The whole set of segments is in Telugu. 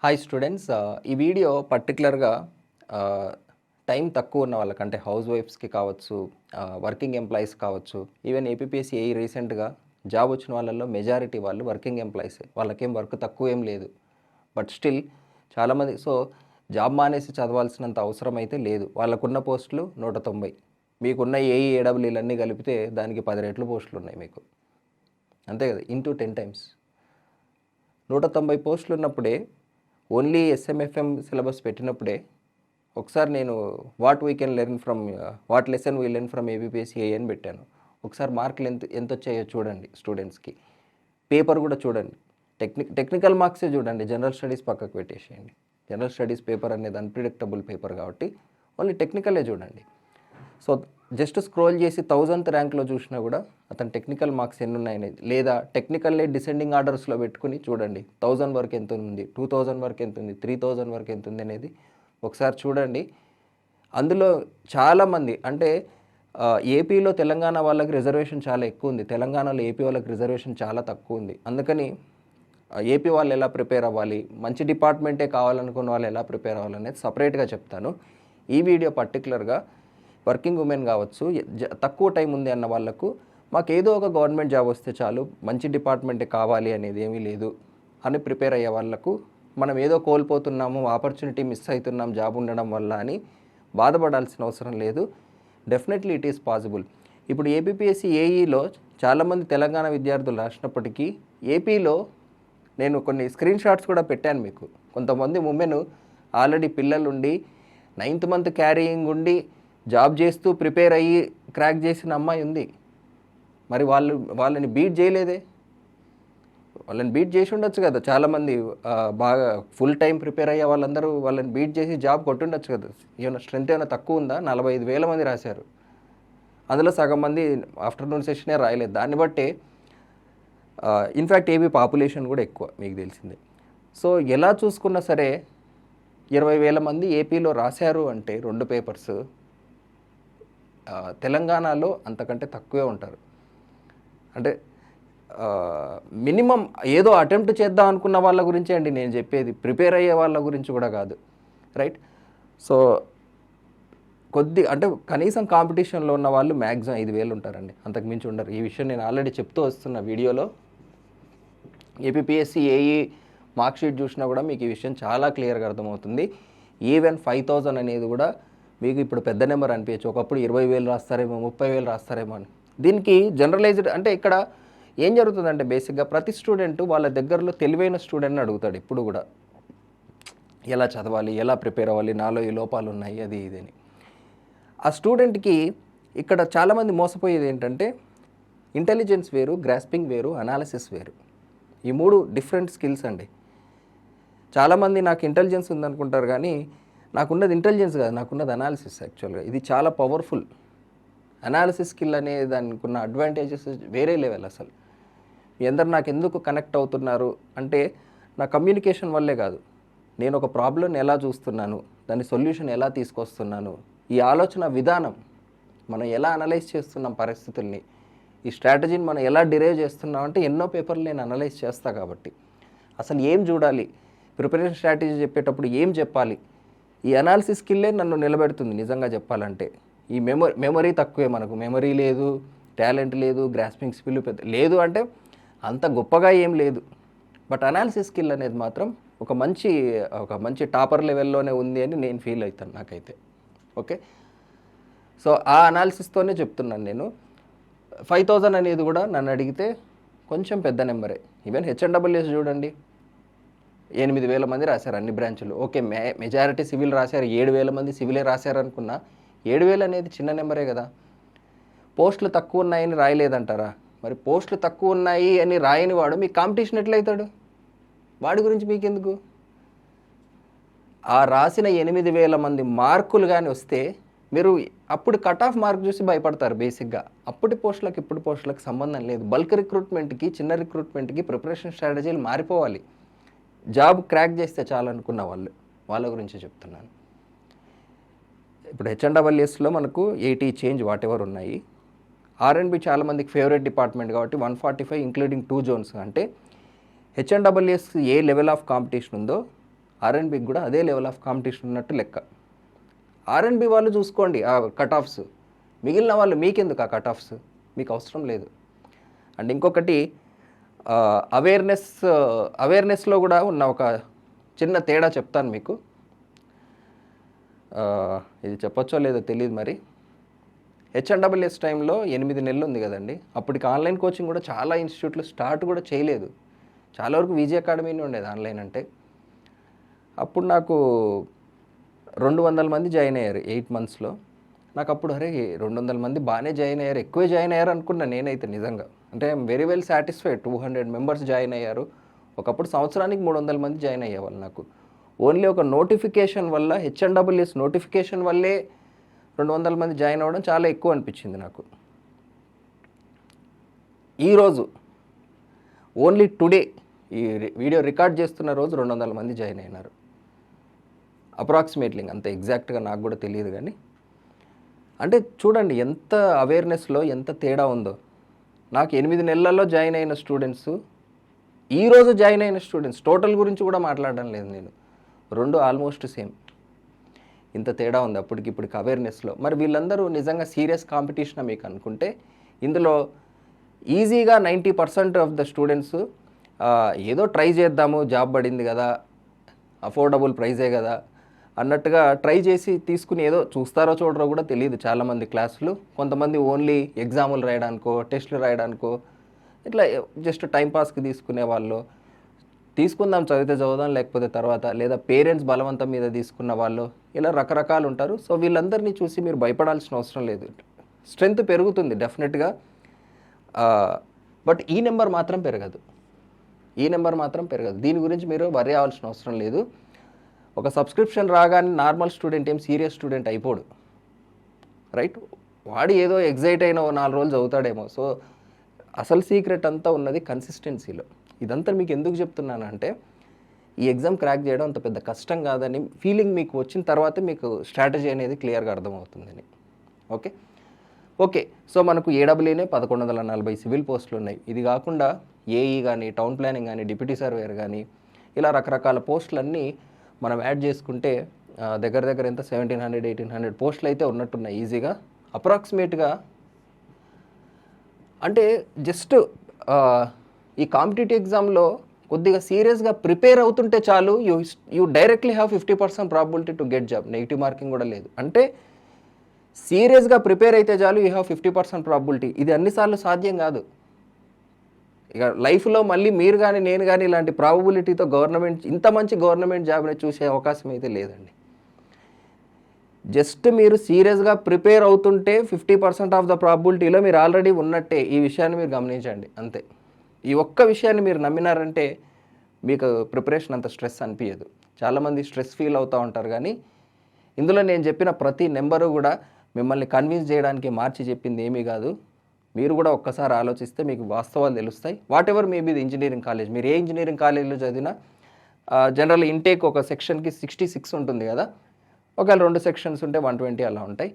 హాయ్ స్టూడెంట్స్, ఈ వీడియో పర్టికులర్గా టైం తక్కువ ఉన్న వాళ్ళకంటే హౌస్ వైఫ్స్కి కావచ్చు, వర్కింగ్ ఎంప్లాయీస్ కావచ్చు, ఈవెన్ ఏపీపీఎస్సీ రీసెంట్గా జాబ్ వచ్చిన వాళ్ళల్లో మెజారిటీ వాళ్ళు వర్కింగ్ ఎంప్లాయీస్. వాళ్ళకేం వర్క్ తక్కువ ఏం లేదు, బట్ స్టిల్ చాలామంది జాబ్ మానేసి చదవాల్సినంత అవసరం అయితే లేదు. వాళ్ళకున్న పోస్టులు 190, మీకున్న ఏడబ్ల్యూలన్నీ కలిపితే దానికి 10 రెట్లు పోస్టులు ఉన్నాయి మీకు, అంతే కదా, ఇంటూ 10 టైమ్స్ 190 పోస్టులు ఉన్నప్పుడే ఓన్లీ ఎస్ఎంఎఫ్ఎం సిలబస్ పెట్టినప్పుడే ఒకసారి నేను what lesson we learn from ABPSC అని పెట్టాను. ఒకసారి మార్కులు ఎంత వచ్చాయో చూడండి స్టూడెంట్స్కి. పేపర్ కూడా చూడండి, టెక్నికల్ మార్క్సే చూడండి, జనరల్ స్టడీస్ పక్కకు పెట్టేసేయండి. జనరల్ స్టడీస్ పేపర్ అనేది అన్ప్రిడిక్టబుల్ పేపర్ కాబట్టి ఓన్లీ టెక్నికలే చూడండి. సో జస్ట్ స్క్రోల్ చేసి 1000th ర్యాంక్లో చూసినా కూడా అతను టెక్నికల్ మార్క్స్ ఎన్ని ఉన్నాయనేది, లేదా టెక్నికల్లే డిసెండింగ్ ఆర్డర్స్లో పెట్టుకుని చూడండి 1000 వరకు ఎంత ఉంది, 2000 వరకు ఎంత ఉంది, 3000 వరకు ఎంత ఉంది అనేది ఒకసారి చూడండి. అందులో చాలామంది అంటే ఏపీలో తెలంగాణ వాళ్ళకి రిజర్వేషన్ చాలా ఎక్కువ ఉంది, తెలంగాణలో ఏపీ వాళ్ళకి రిజర్వేషన్ చాలా తక్కువ ఉంది. అందుకని ఏపీ వాళ్ళు ఎలా ప్రిపేర్ అవ్వాలి, మంచి డిపార్ట్మెంటే కావాలనుకున్న వాళ్ళు ఎలా ప్రిపేర్ అవ్వాలనేది సపరేట్గా చెప్తాను. ఈ వీడియో పర్టికులర్గా వర్కింగ్ ఉమెన్ కావచ్చు, తక్కువ టైం ఉంది అన్న వాళ్ళకు, మాకు ఏదో ఒక గవర్నమెంట్ జాబ్ వస్తే చాలు, మంచి డిపార్ట్మెంటే కావాలి అనేది ఏమీ లేదు అని ప్రిపేర్ అయ్యే వాళ్ళకు, మనం ఏదో కోల్పోతున్నాము, ఆపర్చునిటీ మిస్ అవుతున్నాం జాబ్ ఉండడం వల్ల అని బాధపడాల్సిన అవసరం లేదు. Definitely it is possible. ఇప్పుడు ఏపీపీఎస్సీ ఏఈలో చాలామంది తెలంగాణ విద్యార్థులు రాసినప్పటికీ ఏపీలో నేను కొన్ని స్క్రీన్ షాట్స్ కూడా పెట్టాను మీకు. కొంతమంది ఉమెన్ ఆల్రెడీ పిల్లలుండి 9th మంత్ క్యారీయింగ్ ఉండి జాబ్ చేస్తూ ప్రిపేర్ అయ్యి క్రాక్ చేసిన అమ్మాయి ఉంది. మరి వాళ్ళని బీట్ చేయలేదే, వాళ్ళని బీట్ చేసి ఉండొచ్చు కదా. చాలామంది బాగా ఫుల్ టైం ప్రిపేర్ అయ్యే వాళ్ళందరూ వాళ్ళని బీట్ చేసి జాబ్ కొట్టుండొచ్చు కదా. ఏమైనా స్ట్రెంత్ ఏమైనా తక్కువ ఉందా? 45,000 మంది రాశారు, అందులో సగం మంది ఆఫ్టర్నూన్ సెషనే రాయలేదు. దాన్ని బట్టే ఇన్ఫ్యాక్ట్ ఏపీ పాపులేషన్ కూడా ఎక్కువ, మీకు తెలిసిందే. సో ఎలా చూసుకున్నా సరే 20,000 మంది ఏపీలో రాశారు అంటే 2 పేపర్స్, తెలంగాణలో అంతకంటే తక్కువే ఉంటారు. అంటే మినిమం ఏదో అటెంప్ట్ చేద్దాం అనుకున్న వాళ్ళ గురించే అండి నేను చెప్పేది, ప్రిపేర్ అయ్యే వాళ్ళ గురించి కూడా కాదు, రైట్? సో అంటే కనీసం కాంపిటీషన్లో ఉన్న వాళ్ళు మ్యాక్సిమం 5,000 ఉంటారండి, అంతకు మించి ఉండరు. ఈ విషయం నేను ఆల్రెడీ చెప్తూ వస్తున్న వీడియోలో. ఏపీపీఎస్సీ ఏఈ మార్క్ షీట్ చూసినా కూడా మీకు ఈ విషయం చాలా క్లియర్గా అర్థమవుతుంది. ఈవెన్ 5,000 అనేది కూడా మీకు ఇప్పుడు పెద్ద నెంబర్ అనిపించచ్చు. ఒకప్పుడు 20,000 రాస్తారేమో, 30,000 రాస్తారేమో అని. దీనికి జనరలైజ్డ్ అంటే ఇక్కడ ఏం జరుగుతుందంటే బేసిక్గా ప్రతి స్టూడెంట్ వాళ్ళ దగ్గరలో తెలివైన స్టూడెంట్ని అడుగుతాడు ఎప్పుడు కూడా, ఎలా చదవాలి, ఎలా ప్రిపేర్ అవ్వాలి, నాలో ఈ లోపాలు ఉన్నాయి, అది ఇది అని. ఆ స్టూడెంట్కి ఇక్కడ చాలామంది మోసపోయేది ఏంటంటే ఇంటెలిజెన్స్ వేరు, గ్రాస్పింగ్ వేరు, అనాలిసిస్ వేరు. ఈ 3 డిఫరెంట్ స్కిల్స్ అండి. చాలామంది నాకు ఇంటెలిజెన్స్ ఉందనుకుంటారు, కానీ నాకున్నది ఇంటెలిజెన్స్ కాదు, నాకున్నది అనాలిసిస్. యాక్చువల్గా ఇది చాలా పవర్ఫుల్. అనాలిసిస్ స్కిల్ అనే దానికి ఉన్న అడ్వాంటేజెస్ వేరే లెవెల్. అసలు మీ అందరు నాకు ఎందుకు కనెక్ట్ అవుతున్నారు అంటే నా కమ్యూనికేషన్ వల్లే కాదు, నేను ఒక ప్రాబ్లమ్ని ఎలా చూస్తున్నాను, దాని సొల్యూషన్ ఎలా తీసుకొస్తున్నాను, ఈ ఆలోచన విధానం, మనం ఎలా అనలైజ్ చేస్తున్నాం పరిస్థితుల్ని, ఈ స్ట్రాటజీని మనం ఎలా డిరైవ్ చేస్తున్నాం అంటే ఎన్నో పేపర్లు నేను అనలైజ్ చేస్తాను. కాబట్టి అసలు ఏం చూడాలి, ప్రిపరేషన్ స్ట్రాటజీ చెప్పేటప్పుడు ఏం చెప్పాలి, ఈ అనాలిసిస్ స్కిల్లే నన్ను నిలబెడుతుంది నిజంగా చెప్పాలంటే. ఈ మెమరీ తక్కువే, మనకు మెమరీ లేదు, టాలెంట్ లేదు, గ్రాస్పింగ్ స్కిల్ లేదు అంటే అంత గొప్పగా ఏం లేదు. బట్ అనాలిసిస్ స్కిల్ అనేది మాత్రం ఒక మంచి టాపర్ లెవెల్లోనే ఉంది అని నేను ఫీల్ అవుతాను నాకైతే. ఓకే, సో ఆ అనాలిసిస్తోనే చెప్తున్నాను నేను. 5,000 అనేది కూడా నన్ను అడిగితే కొంచెం పెద్ద నెంబరే. ఈవెన్ హెచ్ఎన్డబ్ల్యూఎస్ చూడండి, 8,000 మంది రాశారు అన్ని బ్రాంచులు. ఓకే, మెజారిటీ సివిల్ రాశారు, 7,000 మంది సివిలే రాశారు అనుకున్నా, 7,000 అనేది చిన్న నెంబరే కదా. పోస్టులు తక్కువ ఉన్నాయని రాయలేదంటారా? మరి పోస్టులు తక్కువ ఉన్నాయి అని రాయని వాడు మీకు కాంపిటీషన్ ఎట్లయితాడు? వాడి గురించి మీకెందుకు? ఆ రాసిన 8,000 మంది మార్కులు కానీ వస్తే మీరు అప్పుడు కట్ ఆఫ్ మార్క్ చూసి భయపడతారు బేసిక్గా. అప్పటి పోస్టులకు ఇప్పుడు పోస్టులకు సంబంధం లేదు. బల్క్ రిక్రూట్మెంట్కి, చిన్న రిక్రూట్మెంట్కి ప్రిపరేషన్ స్ట్రాటజీలు మారిపోవాలి. జాబ్ క్రాక్ చేస్తే చాలనుకున్న వాళ్ళ గురించి చెప్తున్నాను. ఇప్పుడు హెచ్ఎన్డబ్ల్యూఎస్లో మనకు 80 చేంజ్ వాట్ ఎవర్ ఉన్నాయి. ఆర్ఎండ్బి చాలామందికి ఫేవరెట్ డిపార్ట్మెంట్ కాబట్టి 145 ఇంక్లూడింగ్ 2 జోన్స్. అంటే హెచ్ఎన్డబ్ల్యూఎస్ ఏ లెవెల్ ఆఫ్ కాంపిటీషన్ ఉందో ఆర్ఎండ్బికి కూడా అదే లెవెల్ ఆఫ్ కాంపిటీషన్ ఉన్నట్టు లెక్క. ఆర్ఎండ్బి వాళ్ళు చూసుకోండి ఆ కట్ ఆఫ్స్, మిగిలిన వాళ్ళు మీకెందుకు ఆ కట్ ఆఫ్స్, మీకు అవసరం లేదు. అండ్ ఇంకొకటి అవేర్నెస్లో కూడా ఉన్న ఒక చిన్న తేడా చెప్తాను మీకు. ఇది చెప్పొచ్చో లేదో తెలియదు మరి. హెచ్ఎన్డబ్ల్యూఎస్ టైంలో 8 నెలలు ఉంది కదండి, అప్పటికి ఆన్లైన్ కోచింగ్ కూడా చాలా ఇన్స్టిట్యూట్లు స్టార్ట్ కూడా చేయలేదు. చాలా వరకు విజయ అకాడమీనే ఉండేది ఆన్లైన్ అంటే. అప్పుడు నాకు 200 మంది జాయిన్ అయ్యారు 8 మంత్స్లో. నాకు అప్పుడు అరే 200 మంది బాగానే జాయిన్ అయ్యారు, ఎక్కువే జాయిన్ అయ్యారు అనుకున్నా నేనైతే నిజంగా. అంటే I'm very well satisfied. 200 members join అయ్యారు. ఒకప్పుడు సంవత్సరానికి 300 మంది జాయిన్ అయ్యేవాళ్ళు. నాకు ఓన్లీ ఒక నోటిఫికేషన్ వల్ల, హెచ్ఎన్డబ్ల్యూఎస్ నోటిఫికేషన్ వల్లే 200 మంది జాయిన్ అవ్వడం చాలా ఎక్కువ అనిపించింది నాకు. ఈరోజు ఓన్లీ టుడే ఈ వీడియో రికార్డ్ చేస్తున్న రోజు 200 మంది జాయిన్ అయినారు అప్రాక్సిమేట్లీ. అంత ఎగ్జాక్ట్గా నాకు కూడా తెలియదు కానీ, అంటే చూడండి ఎంత అవేర్నెస్లో ఎంత తేడా ఉందో. నాకు 8 నెలల్లో జాయిన్ అయిన స్టూడెంట్స్, ఈరోజు జాయిన్ అయిన స్టూడెంట్స్, టోటల్ గురించి కూడా మాట్లాడడం లేదు నేను, రెండు ఆల్మోస్ట్ సేమ్. ఇంత తేడా ఉంది అప్పటికిప్పటికి అవేర్నెస్లో. మరి వీళ్ళందరూ నిజంగా సీరియస్ కాంపిటీషన్ మీకు అనుకుంటే, ఇందులో ఈజీగా 90% ఆఫ్ ద స్టూడెంట్స్ ఏదో ట్రై చేద్దాము, జాబ్ పడింది కదా, అఫోర్డబుల్ ప్రైజే కదా అన్నట్టుగా ట్రై చేసి తీసుకుని ఏదో చూస్తారో చూడరో కూడా తెలియదు చాలామంది క్లాసులు. కొంతమంది ఓన్లీ ఎగ్జాములు రాయడానికో, టెస్టులు రాయడానికో, ఇట్లా జస్ట్ టైంపాస్కి తీసుకునే వాళ్ళు, తీసుకుందాం చదివితే చదువుదాం లేకపోతే తర్వాత, లేదా పేరెంట్స్ బలవంతం మీద తీసుకున్న వాళ్ళు, ఇలా రకరకాలు ఉంటారు. సో వీళ్ళందరినీ చూసి మీరు భయపడాల్సిన అవసరం లేదు. స్ట్రెంగ్త్ పెరుగుతుంది డెఫినెట్గా, బట్ ఈ నెంబర్ మాత్రం పెరగదు. దీని గురించి మీరు వరి అవ్వాల్సిన అవసరం లేదు. ఒక సబ్స్క్రిప్షన్ రాగానే నార్మల్ స్టూడెంట్ ఏం సీరియస్ స్టూడెంట్ అయిపోడు, రైట్? వాడు ఏదో ఎగ్జైట్ అయిన 4 రోజులు చదువుతాడేమో. సో అసలు సీక్రెట్ అంతా ఉన్నది కన్సిస్టెన్సీలో. ఇదంతా మీకు ఎందుకు చెప్తున్నానంటే, ఈ ఎగ్జామ్ క్రాక్ చేయడం అంత పెద్ద కష్టం కాదని ఫీలింగ్ మీకు వచ్చిన తర్వాత మీకు స్ట్రాటజీ అనేది క్లియర్గా అర్థమవుతుందని. ఓకే. సో మనకు ఏడబ్ల్యూనే 1140 సివిల్ పోస్టులు ఉన్నాయి. ఇది కాకుండా ఏఈ కానీ, టౌన్ ప్లానింగ్ కానీ, డిప్యూటీ సర్వేయర్ కానీ, ఇలా రకరకాల పోస్టులన్నీ మనం యాడ్ చేసుకుంటే దగ్గర ఎంత 1700-1800 పోస్టులు అయితే ఉన్నట్టున్నాయి ఈజీగా. అప్రాక్సిమేట్గా అంటే జస్ట్ ఈ కాంపిటేటివ్ ఎగ్జామ్లో కొద్దిగా సీరియస్గా ప్రిపేర్ అవుతుంటే చాలు, you directly have 50% probability to get job. Negative marking కూడా లేదు. అంటే సీరియస్గా ప్రిపేర్ అయితే చాలు, యూ హ్యావ్ 50% ప్రాబిలిటీ. ఇది అన్నిసార్లు సాధ్యం కాదు. ఇక లైఫ్లో మళ్ళీ మీరు కానీ నేను కానీ ఇలాంటి ప్రాబబిలిటీతో ఇంత మంచి గవర్నమెంట్ జాబ్ని చూసే అవకాశం అయితే లేదండి. జస్ట్ మీరు సీరియస్గా ప్రిపేర్ అవుతుంటే 50% ఆఫ్ ద ప్రాబిలిటీలో మీరు ఆల్రెడీ ఉన్నట్టే. ఈ విషయాన్ని మీరు గమనించండి అంతే. ఈ ఒక్క విషయాన్ని మీరు నమ్మినారంటే మీకు ప్రిపరేషన్ అంత స్ట్రెస్ అనిపించదు. చాలామంది స్ట్రెస్ ఫీల్ అవుతూ ఉంటారు, కానీ ఇందులో నేను చెప్పిన ప్రతి నెంబరు కూడా మిమ్మల్ని కన్విన్స్ చేయడానికి మార్చి చెప్పింది ఏమీ కాదు. మీరు కూడా ఒక్కసారి ఆలోచిస్తే మీకు వాస్తవాలు తెలుస్తాయి. What ever maybe the engineering college, మీరు ఏ ఇంజనీరింగ్ కాలేజ్లో చదివినా జనరల్ ఇంటేక్ ఒక సెక్షన్కి 66 ఉంటుంది కదా, ఒకవేళ 2 సెక్షన్స్ ఉంటే 120 అలా ఉంటాయి.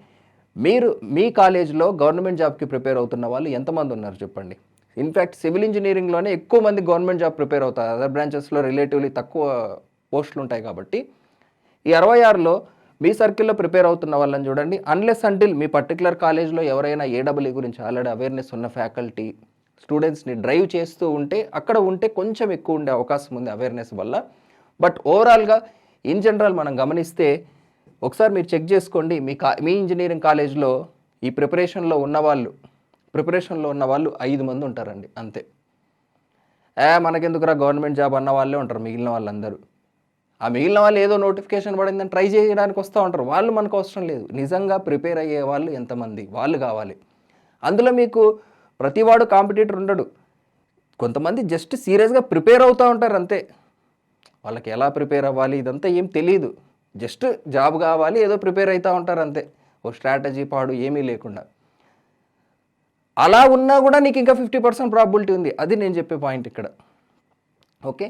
మీరు మీ కాలేజ్లో గవర్నమెంట్ జాబ్కి ప్రిపేర్ అవుతున్న వాళ్ళు ఎంతమంది ఉన్నారు చెప్పండి? ఇన్ఫ్యాక్ట్ సివిల్ ఇంజనీరింగ్లోనే ఎక్కువ మంది గవర్నమెంట్ జాబ్ ప్రిపేర్ అవుతారు. అదర్ బ్రాంచెస్లో రిలేటివ్లీ తక్కువ పోస్టులు ఉంటాయి కాబట్టి, ఈ 66లో మీ సర్కిల్లో ప్రిపేర్ అవుతున్న వాళ్ళని చూడండి. అన్లెస్ అంటిల్ మీ పర్టికులర్ కాలేజ్లో ఎవరైనా ఏడబ్ల్యూ గురించి ఆల్రెడీ అవేర్నెస్ ఉన్న ఫ్యాకల్టీ స్టూడెంట్స్ని డ్రైవ్ చేస్తూ ఉంటే, అక్కడ ఉంటే కొంచెం ఎక్కువ ఉండే అవకాశం ఉంది అవేర్నెస్ వల్ల. బట్ ఓవరాల్గా ఇన్ జనరల్ మనం గమనిస్తే, ఒకసారి మీరు చెక్ చేసుకోండి, మీ ఇంజనీరింగ్ కాలేజ్లో ఈ ప్రిపరేషన్లో ఉన్న వాళ్ళు 5 మంది ఉంటారండి అంతే. మనకెందుకురా గవర్నమెంట్ జాబ్ అన్న వాళ్ళే ఉంటారు. మిగిలిన వాళ్ళందరూ, ఆ మిగిలిన వాళ్ళు ఏదో నోటిఫికేషన్ పడిందని ట్రై చేయడానికి వస్తూ ఉంటారు. వాళ్ళు మనకు అవసరం లేదు. నిజంగా ప్రిపేర్ అయ్యే వాళ్ళు ఎంతమంది, వాళ్ళు కావాలి. అందులో మీకు ప్రతివాడు కాంపిటీటర్ ఉండడు. కొంతమంది జస్ట్ సీరియస్గా ప్రిపేర్ అవుతూ ఉంటారు అంతే. వాళ్ళకి ఎలా ప్రిపేర్ అవ్వాలి ఇదంతా ఏం తెలియదు. జస్ట్ జాబ్ కావాలి, ఏదో ప్రిపేర్ అవుతూ ఉంటారు అంతే. ఓ స్ట్రాటజీ పాడు ఏమీ లేకుండా. అలా ఉన్నా కూడా నీకు ఇంకా 50% ప్రాబిలిటీ ఉంది. అది నేను చెప్పే పాయింట్ ఇక్కడ. ఓకే,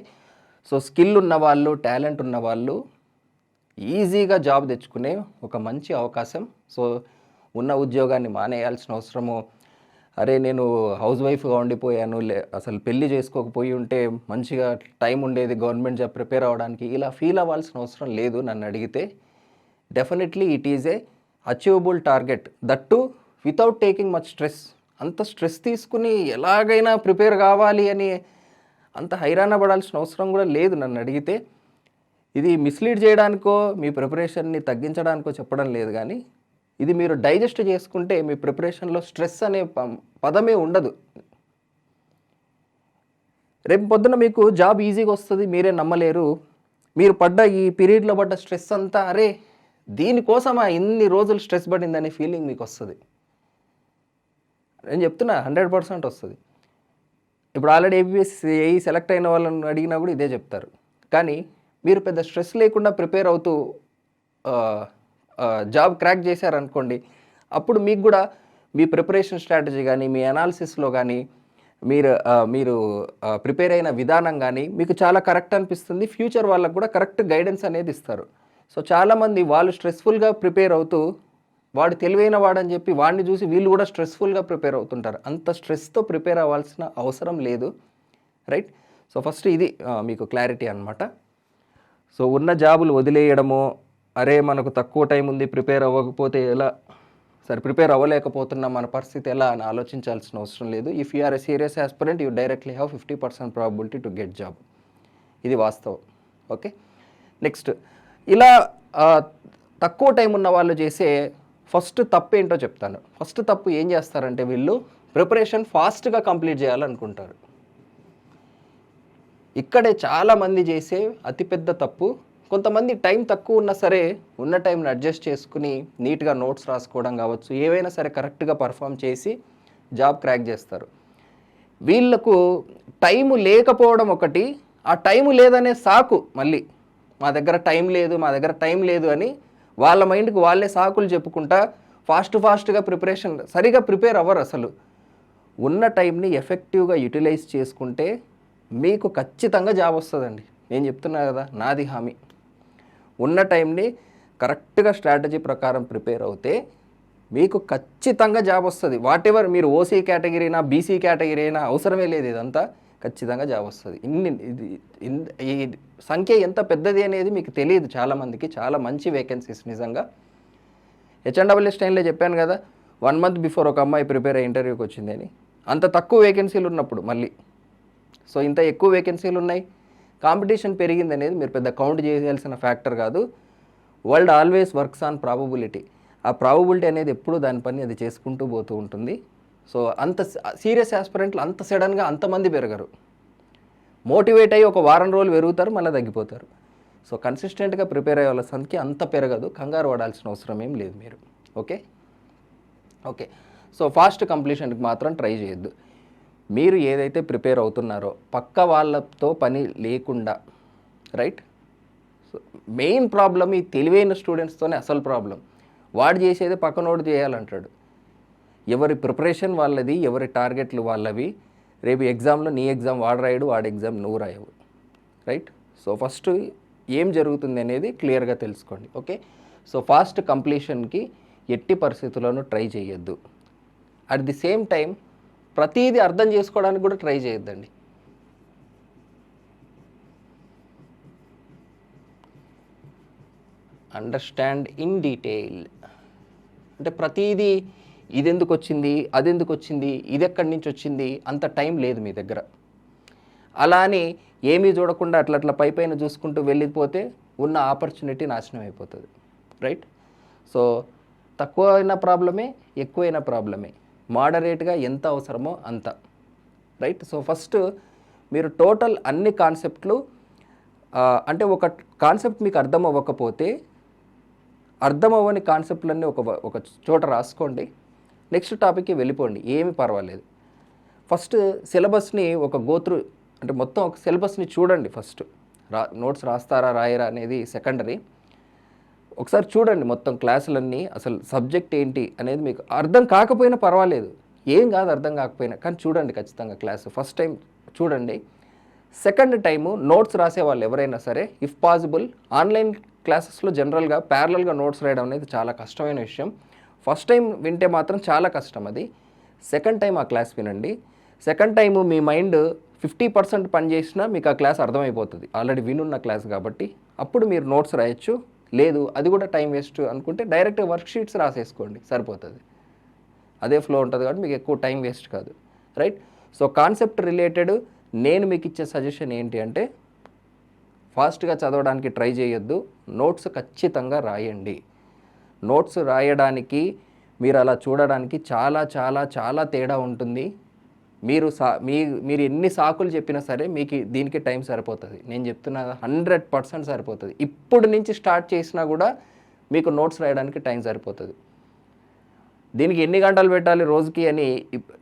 సో స్కిల్ ఉన్నవాళ్ళు, టాలెంట్ ఉన్నవాళ్ళు ఈజీగా జాబ్ తెచ్చుకునే ఒక మంచి అవకాశం. సో ఉన్న ఉద్యోగాన్ని మానేయాల్సిన అవసరము అరే నేను హౌస్ వైఫ్గా ఉండిపోయాను, అసలు పెళ్లి చేసుకోకపోయి ఉంటే మంచిగా టైం ఉండేది గవర్నమెంట్ జాబ్ ప్రిపేర్ అవ్వడానికి, ఇలా ఫీల్ అవ్వాల్సిన అవసరం లేదు. నన్ను అడిగితే definitely it is a achievable target, that to without taking much stress. అంత స్ట్రెస్ తీసుకుని ఎలాగైనా ప్రిపేర్ కావాలి అని అంత హైరాణ పడాల్సిన అవసరం కూడా లేదు నన్ను అడిగితే. ఇది మిస్లీడ్ చేయడానికో మీ ప్రిపరేషన్ని తగ్గించడానికో చెప్పడం లేదు, కానీ ఇది మీరు డైజెస్ట్ చేసుకుంటే మీ ప్రిపరేషన్లో స్ట్రెస్ అనే పదమే ఉండదు. రేపు పొద్దున మీకు జాబ్ ఈజీగా వస్తుంది, మీరే నమ్మలేరు. మీరు పడ్డ ఈ పీరియడ్లో పడ్డ స్ట్రెస్ అంతా అరే దీనికోసమా ఇన్ని రోజులు స్ట్రెస్ పడిందనే ఫీలింగ్ మీకు వస్తుంది. నేను చెప్తున్నా 100% వస్తుంది. ఇప్పుడు ఆల్రెడీ ఏపీఎస్సీ సెలెక్ట్ అయిన వాళ్ళని అడిగినా కూడా ఇదే చెప్తారు. కానీ మీరు పెద్ద స్ట్రెస్ లేకుండా ప్రిపేర్ అవుతూ జాబ్ క్రాక్ చేశారనుకోండి, అప్పుడు మీకు కూడా మీ ప్రిపరేషన్ స్ట్రాటజీ కానీ మీ అనాలిసిస్లో కానీ మీరు ప్రిపేర్ అయిన విధానం కానీ మీకు చాలా కరెక్ట్ అనిపిస్తుంది. ఫ్యూచర్ వాళ్ళకు కూడా కరెక్ట్ గైడెన్స్ అనేది ఇస్తారు. సో చాలామంది వాళ్ళు స్ట్రెస్ఫుల్గా ప్రిపేర్ అవుతూ వాడు తెలివైన వాడని చెప్పి వాడిని చూసి వీళ్ళు కూడా స్ట్రెస్ఫుల్గా ప్రిపేర్ అవుతుంటారు. అంత స్ట్రెస్తో ప్రిపేర్ అవ్వాల్సిన అవసరం లేదు, రైట్? సో ఫస్ట్ ఇది మీకు క్లారిటీ అనమాట. సో ఉన్న జాబులు వదిలేయడమో, అరే మనకు తక్కువ టైం ఉంది ప్రిపేర్ అవ్వకపోతే ఎలా, సరే ప్రిపేర్ అవ్వలేకపోతున్నాం మన పరిస్థితి ఎలా అని ఆలోచించాల్సిన అవసరం లేదు. If you are a serious aspirant you directly have 50% probability to get job. ఇది వాస్తవం. ఓకే, నెక్స్ట్ ఇలా తక్కువ టైం ఉన్న వాళ్ళు చేసే ఫస్ట్ తప్పు ఏంటో చెప్తాను. ఫస్ట్ తప్పు ఏం చేస్తారంటే వీళ్ళు ప్రిపరేషన్ ఫాస్ట్గా కంప్లీట్ చేయాలనుకుంటారు. ఇక్కడే చాలామంది చేసే అతిపెద్ద తప్పు. కొంతమంది టైం తక్కువ ఉన్నా సరే ఉన్న టైంని అడ్జస్ట్ చేసుకుని నీట్గా నోట్స్ రాసుకోవడం కావచ్చు, ఏవైనా సరే కరెక్ట్గా పర్ఫామ్ చేసి జాబ్ క్రాక్ చేస్తారు. వీళ్ళకు టైము లేకపోవడం ఒకటి, ఆ టైము లేదనే సాకు, మళ్ళీ మా దగ్గర టైం లేదు అని వాళ్ళ మైండ్కి వాళ్ళే సాకులు చెప్పుకుంటా ఫాస్ట్గా సరిగా ప్రిపేర్ అవ్వరు. అసలు ఉన్న టైంని ఎఫెక్టివ్గా యూటిలైజ్ చేసుకుంటే మీకు ఖచ్చితంగా జాబ్ వస్తుందండి. నేను చెప్తున్నా కదా, నాది హామీ. ఉన్న టైంని కరెక్ట్గా స్ట్రాటజీ ప్రకారం ప్రిపేర్ అవుతే మీకు ఖచ్చితంగా జాబ్ వస్తుంది. వాట్ ఎవర్ మీరు ఓసీ కేటగిరీనా బీసీ కేటగిరీ అయినా అవసరమే లేదు, ఇదంతా ఖచ్చితంగా జాబ్ వస్తుంది. ఈ సంఖ్య ఎంత పెద్దది అనేది మీకు తెలియదు చాలామందికి. చాలా మంచి వేకెన్సీస్ నిజంగా. హెచ్ఎండ్డబ్ల్యూఎస్ టైంలో చెప్పాను కదా, 1 month బిఫోర్ ఒక అమ్మాయి ప్రిపేర్ అయ్యి ఇంటర్వ్యూకి వచ్చిందని. అంత తక్కువ వేకెన్సీలు ఉన్నప్పుడు మళ్ళీ సో ఇంత ఎక్కువ వేకెన్సీలు ఉన్నాయి, కాంపిటీషన్ పెరిగింది అనేది మీరు పెద్ద కౌంట్ చేయాల్సిన ఫ్యాక్టర్ కాదు. World always works on probability. ఆ ప్రాబబిలిటీ అనేది ఎప్పుడూ దాని పని అది చేసుకుంటూ పోతూ ఉంటుంది. సో అంత సీరియస్ ఆస్పిరెంట్లు అంత సడన్గా అంతమంది పెరగరు. మోటివేట్ అయ్యి ఒక వారం రోజులు పెరుగుతారు, మళ్ళీ తగ్గిపోతారు. సో కన్సిస్టెంట్గా ప్రిపేర్ అయ్యే వాళ్ళ సంఖ్య అంత పెరగదు. కంగారు పడాల్సిన అవసరం ఏం లేదు మీరు. ఓకే. సో ఫాస్ట్ కంప్లీషన్కి మాత్రం ట్రై చేయొద్దు. మీరు ఏదైతే ప్రిపేర్ అవుతున్నారో పక్క వాళ్ళతో పని లేకుండా, రైట్? సో మెయిన్ ప్రాబ్లం ఈ తెలివైన స్టూడెంట్స్తోనే అసలు ప్రాబ్లం. వాడు చేసేది పక్కనోడు చేయాలంటాడు. ఎవరి ప్రిపరేషన్ వాళ్ళది, ఎవరి టార్గెట్లు వాళ్ళవి. రేపు ఎగ్జామ్లో నీ ఎగ్జామ్ వాడు రాయడు, వాడి ఎగ్జామ్ నువ్వు రాయవు, రైట్? సో ఫస్ట్ ఏం జరుగుతుంది అనేది క్లియర్గా తెలుసుకోండి. ఓకే, సో ఫాస్ట్ కంప్లీషన్కి ఎట్టి పరిస్థితుల్లోనూ ట్రై చేయొద్దు. అట్ ది సేమ్ టైం ప్రతిదీ అర్థం చేసుకోవడానికి కూడా ట్రై చేయొద్దండి. అండర్స్టాండ్ ఇన్ డీటెయిల్ అంటే ప్రతిదీ ఇదెందుకు వచ్చింది, అదెందుకు వచ్చింది, ఇది ఎక్కడి నుంచి వచ్చింది, అంత టైం లేదు మీ దగ్గర. అలా అని ఏమీ చూడకుండా అట్లా పైన చూసుకుంటూ వెళ్ళిపోతే ఉన్న ఆపర్చునిటీ నాశనం అయిపోతుంది, రైట్? సో తక్కువైన ప్రాబ్లమే, ఎక్కువైన ప్రాబ్లమే, మోడరేట్గా ఎంత అవసరమో అంత, రైట్? సో ఫస్ట్ మీరు టోటల్ అన్ని కాన్సెప్ట్లు అంటే ఒక కాన్సెప్ట్ మీకు అర్థం అవ్వకపోతే అర్థం అవ్వని కాన్సెప్ట్లన్నీ ఒక చోట రాసుకోండి. నెక్స్ట్ టాపిక్కి వెళ్ళిపోండి, ఏమీ పర్వాలేదు. ఫస్ట్ సిలబస్ని ఒక గోత్రు అంటే మొత్తం ఒక సిలబస్ని చూడండి. ఫస్ట్ నోట్స్ రాస్తారా రాయరా అనేది సెకండరీ. ఒకసారి చూడండి మొత్తం క్లాసులన్నీ, అసలు సబ్జెక్ట్ ఏంటి అనేది మీకు అర్థం కాకపోయినా పర్వాలేదు, ఏం కాదు అర్థం కాకపోయినా, కానీ చూడండి ఖచ్చితంగా క్లాసు. ఫస్ట్ టైం చూడండి. సెకండ్ టైము నోట్స్ రాసే వాళ్ళు ఎవరైనా సరే ఇఫ్ పాసిబుల్ ఆన్లైన్ క్లాసెస్లో జనరల్గా ప్యారలల్గా నోట్స్ రాయడం అనేది చాలా కష్టమైన విషయం. ఫస్ట్ టైం వింటే మాత్రం చాలా కష్టం అది. సెకండ్ టైం ఆ క్లాస్ వినండి. సెకండ్ టైము మీ మైండ్ 50% పనిచేసినా మీకు ఆ క్లాస్ అర్థమైపోతుంది, ఆల్రెడీ వినున్న క్లాస్ కాబట్టి. అప్పుడు మీరు నోట్స్ రాయొచ్చు. లేదు అది కూడా టైం వేస్ట్ అనుకుంటే డైరెక్ట్ వర్క్ షీట్స్ రాసేసుకోండి, సరిపోతుంది. అదే ఫ్లో ఉంటుంది కాబట్టి మీకు ఎక్కువ టైం వేస్ట్ కాదు, రైట్? సో కాన్సెప్ట్ రిలేటెడ్ నేను మీకు ఇచ్చే సజెషన్ ఏంటి అంటే, ఫాస్ట్గా చదవడానికి ట్రై చేయొద్దు, నోట్స్ ఖచ్చితంగా రాయండి. నోట్స్ రాయడానికి మీరు అలా చూడడానికి చాలా చాలా చాలా తేడా ఉంటుంది. మీరు ఎన్ని సాకులు చెప్పినా సరే మీకు దీనికి టైం సరిపోతుంది. నేను చెప్తున్నా 100% సరిపోతుంది. ఇప్పుడు నుంచి స్టార్ట్ చేసినా కూడా మీకు నోట్స్ రాయడానికి టైం సరిపోతుంది. దీనికి ఎన్ని గంటలు పెట్టాలి రోజుకి అని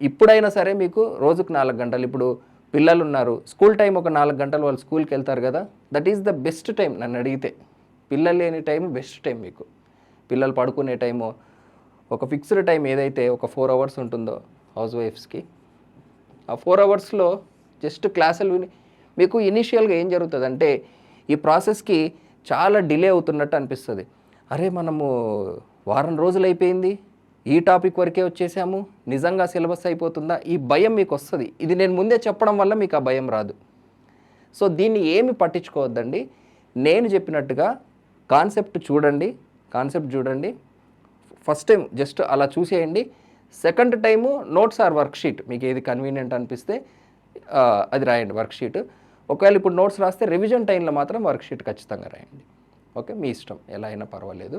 ఇప్పుడైనా సరే మీకు రోజుకు 4 గంటలు. ఇప్పుడు పిల్లలు ఉన్నారు, స్కూల్ టైం ఒక 4 గంటలు వాళ్ళు స్కూల్కి వెళ్తారు కదా, that is the best time నన్ను అడిగితే. పిల్లలు లేని టైం బెస్ట్ టైం మీకు. పిల్లలు పడుకునే టైము ఒక ఫిక్స్డ్ టైం ఏదైతే ఒక 4 అవర్స్ ఉంటుందో హౌస్ వైఫ్స్కి, ఆ 4 అవర్స్లో జస్ట్ క్లాసులు విని మీకు ఇనీషియల్గా ఏం జరుగుతుందంటే ఈ ప్రాసెస్కి చాలా డిలే అవుతున్నట్టు అనిపిస్తుంది. అరే మనము వారం రోజులు అయిపోయింది, ఈ టాపిక్ వరకే వచ్చేసాము, నిజంగా సిలబస్ అయిపోతుందా, ఈ భయం మీకు వస్తుంది. ఇది నేను ముందే చెప్పడం వల్ల మీకు ఆ భయం రాదు. సో దీన్ని ఏమి పట్టించుకోవద్దండి. నేను చెప్పినట్టుగా కాన్సెప్ట్ చూడండి. ఫస్ట్ టైం జస్ట్ అలా చూసేయండి. Second time notes or worksheet, మీకు ఏది కన్వీనియంట్ అనిపిస్తే అది రాయండి వర్క్షీట్. ఒకవేళ ఇప్పుడు నోట్స్ రాస్తే రివిజన్ టైంలో మాత్రం వర్క్షీట్ ఖచ్చితంగా రాయండి. ఓకే, మీ ఇష్టం, ఎలా అయినా పర్వాలేదు.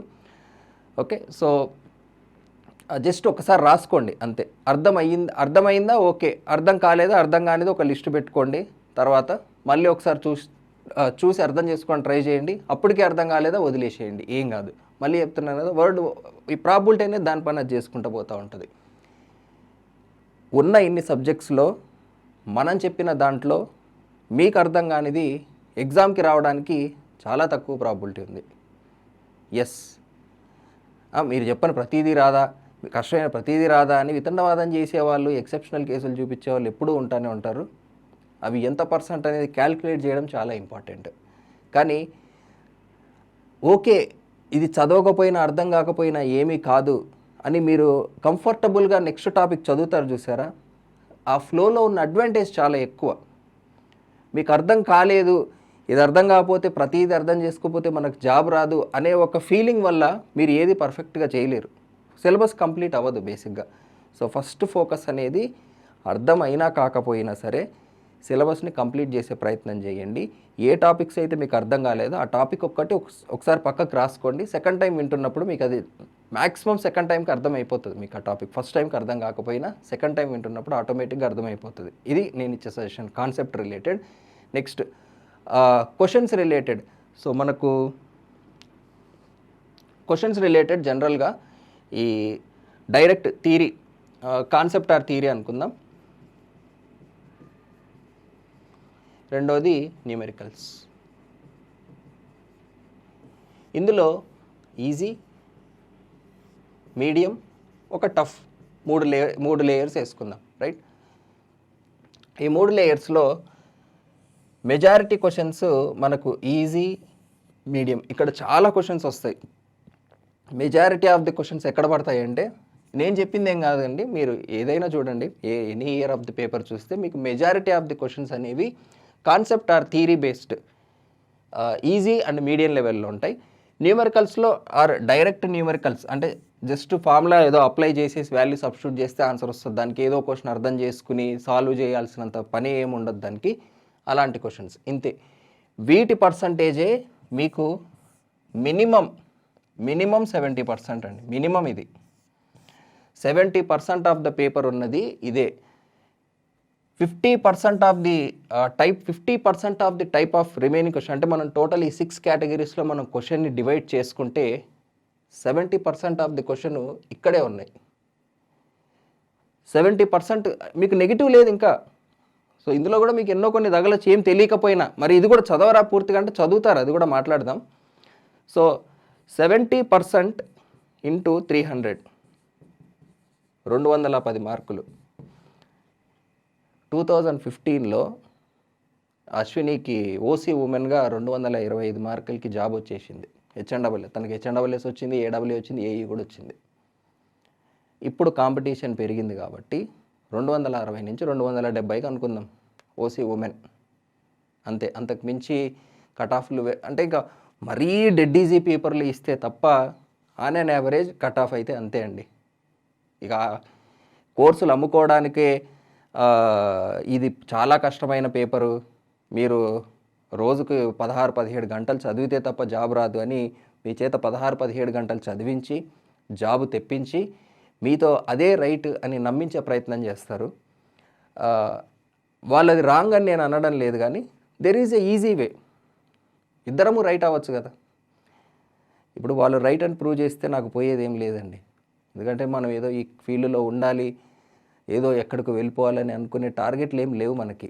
ఓకే, సో జస్ట్ ఒకసారి రాసుకోండి అంతే. అర్థమైందా ఓకే, అర్థం కాలేదా, అర్థం కానిది ఒక లిస్ట్ పెట్టుకోండి. తర్వాత మళ్ళీ ఒకసారి చూసి అర్థం చేసుకొని ట్రై చేయండి. అప్పటికే అర్థం కాలేదా వదిలేసేయండి, ఏం కాదు. మళ్ళీ చెప్తున్నాను కదా, ఈ ప్రాబిలిటీ అనేది దానిపైన చేసుకుంటూ పోతూ ఉంటుంది. ఉన్న ఇన్ని సబ్జెక్ట్స్లో మనం చెప్పిన దాంట్లో మీకు అర్థం కానిది ఎగ్జామ్కి రావడానికి చాలా తక్కువ ప్రాబిలిటీ ఉంది. ఎస్, మీరు చెప్పని ప్రతిదీ రాదా, కష్టమైన ప్రతిదీ రాదా అని వితండవాదం చేసేవాళ్ళు, ఎక్సెప్షనల్ కేసులు చూపించేవాళ్ళు ఎప్పుడూ ఉంటానే ఉంటారు. అవి ఎంత పర్సెంట్ అనేది క్యాల్కులేట్ చేయడం చాలా ఇంపార్టెంట్. కానీ ఓకే, ఇది చదవకపోయినా అర్థం కాకపోయినా ఏమీ కాదు అని మీరు కంఫర్టబుల్గా నెక్స్ట్ టాపిక్ చదువుతారు చూసారా, ఆ ఫ్లోలో ఉన్న అడ్వాంటేజ్ చాలా ఎక్కువ. మీకు అర్థం కాలేదు, ఇది అర్థం కాకపోతే ప్రతిదీ అర్థం చేసుకోకపోతే మనకు జాబ్ రాదు అనే ఒక ఫీలింగ్ వల్ల మీరు ఏది పర్ఫెక్ట్గా చేయలేరు, సిలబస్ కంప్లీట్ అవ్వదు బేసిక్గా. సో ఫస్ట్ ఫోకస్ అనేది అర్థం అయినా కాకపోయినా సరే సిలబస్ని కంప్లీట్ చేసే ప్రయత్నం చేయండి. ఏ టాపిక్స్ అయితే మీకు అర్థం కాలేదో ఆ టాపిక్ ఒకసారి పక్కకు రాసుకోండి. సెకండ్ టైం వింటున్నప్పుడు మీకు అది మ్యాక్సిమం సెకండ్ టైంకి అర్థమైపోతుంది. మీకు ఆ టాపిక్ ఫస్ట్ టైంకి అర్థం కాకపోయినా సెకండ్ టైం వింటున్నప్పుడు ఆటోమేటిక్గా అర్థమైపోతుంది. ఇది నేను ఇచ్చే suggestion concept related. Next questions related. So మనకు క్వశ్చన్స్ రిలేటెడ్ జనరల్గా ఈ direct theory, concept or theory అనుకుందాం. రెండోది న్యూమెరికల్స్. ఇందులో ఈజీ, మీడియం, ఒక టఫ్, మూడు లేయర్స్ వేసుకుందాం, రైట్? ఈ 3 లేయర్స్లో మెజారిటీ క్వశ్చన్స్ మనకు ఈజీ, మీడియం, ఇక్కడ చాలా క్వశ్చన్స్ వస్తాయి. మెజారిటీ ఆఫ్ ది క్వశ్చన్స్ ఎక్కడ పడతాయి అంటే, నేను చెప్పింది ఏం కాదండి, మీరు ఏదైనా చూడండి, any year of the paper చూస్తే మీకు మెజారిటీ ఆఫ్ ది క్వశ్చన్స్ అనేవి concept or theory based, easy and medium లెవెల్లో ఉంటాయి. న్యూమెరికల్స్లో ఆర్ డైరెక్ట్ న్యూమెరికల్స్ అంటే జస్ట్ ఫార్ములా ఏదో అప్లై చేసేసి వాల్యూ సబ్స్టిట్యూట్ చేస్తే ఆన్సర్ వస్తుంది. దానికి ఏదో క్వశ్చన్ అర్థం చేసుకుని సాల్వ్ చేయాల్సినంత పని ఏమి ఉండదు దానికి. అలాంటి క్వశ్చన్స్ ఇంతే. వీటి పర్సంటేజే మీకు మినిమం 70% అండి. మినిమం ఇది 70% ఆఫ్ ద పేపర్ ఉన్నది ఇదే. 50% of the 50% of the type of remaining question అంటే మనం టోటల్ ఈ 6 కేటగిరీస్లో మనం క్వశ్చన్ని డివైడ్ చేసుకుంటే 70% ఆఫ్ ది క్వశ్చన్ ఇక్కడే ఉన్నాయి. 70% మీకు నెగిటివ్ లేదు ఇంకా. సో ఇందులో కూడా మీకు ఎన్నో కొన్ని తగలచ్చు ఏం తెలియకపోయినా. మరి ఇది కూడా చదవరా పూర్తిగా అంటే చదువుతారు, అది కూడా మాట్లాడదాం. సో 70% ఇంటూ 300, 210 మార్కులు. 2015లో అశ్వినికి ఓసీ ఉమెన్గా 225 మార్కులకి జాబ్ వచ్చేసింది. హెచ్ఎండబ్ల్యూ, తనకి హెచ్ఎండబ్ల్యూఎస్ వచ్చింది, ఏడబ్ల్యూ వచ్చింది, ఏఈ కూడా వచ్చింది. ఇప్పుడు కాంపిటీషన్ పెరిగింది కాబట్టి 260 నుంచి 270కి అనుకుందాం ఓసీ ఉమెన్. అంతే, అంతకు మించి కట్ ఆఫ్లు అంటే ఇంకా మరీ డెడ్ ఈజీ పేపర్లు ఇస్తే తప్ప on and average cut off అయితే అంతే అండి. ఇక కోర్సులు అమ్ముకోవడానికే ఇది చాలా కష్టమైన పేపరు, మీరు రోజుకు 16-17 గంటలు చదివితే తప్ప జాబ్ రాదు అని మీ చేత 16-17 గంటలు చదివించి జాబు తెప్పించి మీతో అదే రైట్ అని నమ్మించే ప్రయత్నం చేస్తారు. వాళ్ళది రాంగ్ అని నేను అనడం లేదు, కానీ there is a easy way. ఇద్దరము రైట్ అవ్వచ్చు కదా. ఇప్పుడు వాళ్ళు రైట్ అని ప్రూవ్ చేస్తే నాకు పోయేది ఏం లేదండి. ఎందుకంటే మనం ఏదో ఈ ఫీల్డ్లో ఉండాలి, ఏదో ఎక్కడికి వెళ్ళిపోవాలని అనుకునే టార్గెట్లు ఏం లేవు మనకి.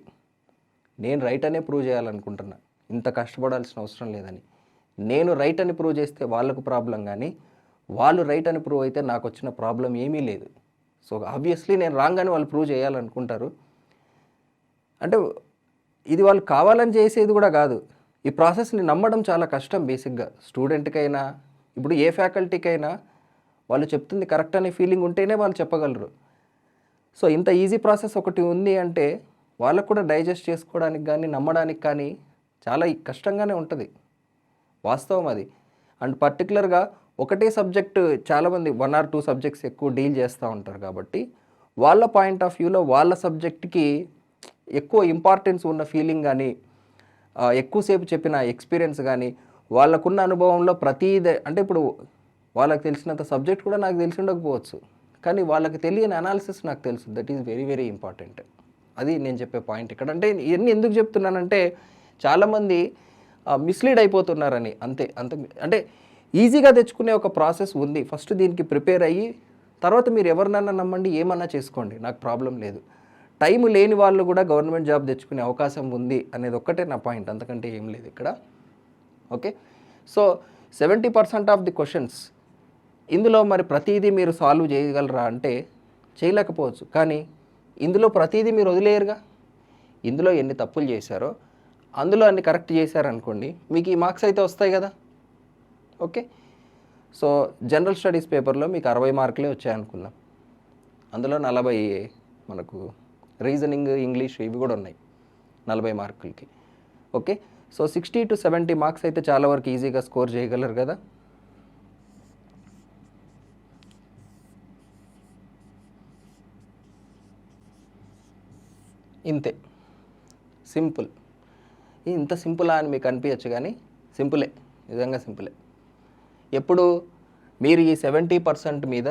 నేను రైట్ అనే ప్రూవ్ చేయాలనుకుంటున్నా, ఇంత కష్టపడాల్సిన అవసరం లేదని. నేను రైట్ అని ప్రూవ్ చేస్తే వాళ్ళకు ప్రాబ్లం, కానీ వాళ్ళు రైట్ అని ప్రూవ్ అయితే నాకు వచ్చిన ప్రాబ్లం ఏమీ లేదు. సో ఆబ్వియస్లీ నేను రాంగ్ అని వాళ్ళు ప్రూవ్ చేయాలనుకుంటారు. అంటే ఇది వాళ్ళు కావాలని చేసేది కూడా కాదు. ఈ ప్రాసెస్ని నమ్మడం చాలా కష్టం బేసిక్గా. స్టూడెంట్కైనా ఇప్పుడు ఏ ఫ్యాకల్టీకైనా వాళ్ళు చెప్తుంది కరెక్ట్ అనే ఫీలింగ్ ఉంటేనే వాళ్ళు చెప్పగలరు. సో ఇంత ఈజీ ప్రాసెస్ ఒకటి ఉంది అంటే వాళ్ళకు కూడా డైజెస్ట్ చేసుకోవడానికి కానీ నమ్మడానికి కానీ చాలా కష్టంగానే ఉంటుంది, వాస్తవం అది. అండ్ పర్టికులర్గా ఒకటే సబ్జెక్టు చాలామంది 1 or 2 సబ్జెక్ట్స్ ఎక్కువ డీల్ చేస్తూ ఉంటారు కాబట్టి వాళ్ళ పాయింట్ ఆఫ్ వ్యూలో వాళ్ళ సబ్జెక్ట్కి ఎక్కువ ఇంపార్టెన్స్ ఉన్న ఫీలింగ్ కానీ ఎక్కువసేపు చెప్పిన ఎక్స్పీరియన్స్ కానీ వాళ్ళకున్న అనుభవంలో ప్రతిదే, అంటే ఇప్పుడు వాళ్ళకి తెలిసినంత సబ్జెక్ట్ కూడా నాకు తెలిసి ఉండకపోవచ్చు, కానీ వాళ్ళకి తెలియని అనాలిసిస్ నాకు తెలుసు. That is very very important. అది నేను చెప్పే పాయింట్ ఇక్కడ. అంటే ఇవన్నీ ఎందుకు చెప్తున్నానంటే చాలామంది మిస్లీడ్ అయిపోతున్నారని, అంతే. అంటే ఈజీగా తెచ్చుకునే ఒక ప్రాసెస్ ఉంది. ఫస్ట్ దీనికి ప్రిపేర్ అయ్యి తర్వాత మీరు ఎవరినన్నా నమ్మండి, ఏమన్నా చేసుకోండి, నాకు ప్రాబ్లం లేదు. టైం లేని వాళ్ళు కూడా గవర్నమెంట్ జాబ్ తెచ్చుకునే అవకాశం ఉంది అనేది ఒక్కటే నా పాయింట్, అంతకంటే ఏం లేదు ఇక్కడ. Okay, so 70% of the questions ఇందులో మరి ప్రతిదీ మీరు సాల్వ్ చేయగలరా అంటే చేయలేకపోవచ్చు, కానీ ఇందులో ప్రతిదీ మీరు వదిలేయరుగా. ఇందులో ఎన్ని తప్పులు చేశారో అందులో అన్ని కరెక్ట్ చేశారనుకోండి, మీకు ఈ మార్క్స్ అయితే వస్తాయి కదా. ఓకే, సో జనరల్ స్టడీస్ పేపర్లో మీకు 60 మార్కులే వచ్చాయనుకుందాం, అందులో 40 మనకు రీజనింగ్, ఇంగ్లీష్ ఇవి కూడా ఉన్నాయి 40 మార్కులకి. ఓకే, సో 60 to 70 మార్క్స్ అయితే చాలా వరకు ఈజీగా స్కోర్ చేయగలరు కదా. ఇంతే, సింపుల్. ఇంత సింపులా అని మీకు అనిపించచ్చు, కానీ సింపులే, నిజంగా సింపులే. ఎప్పుడు మీరు ఈ 70% మీద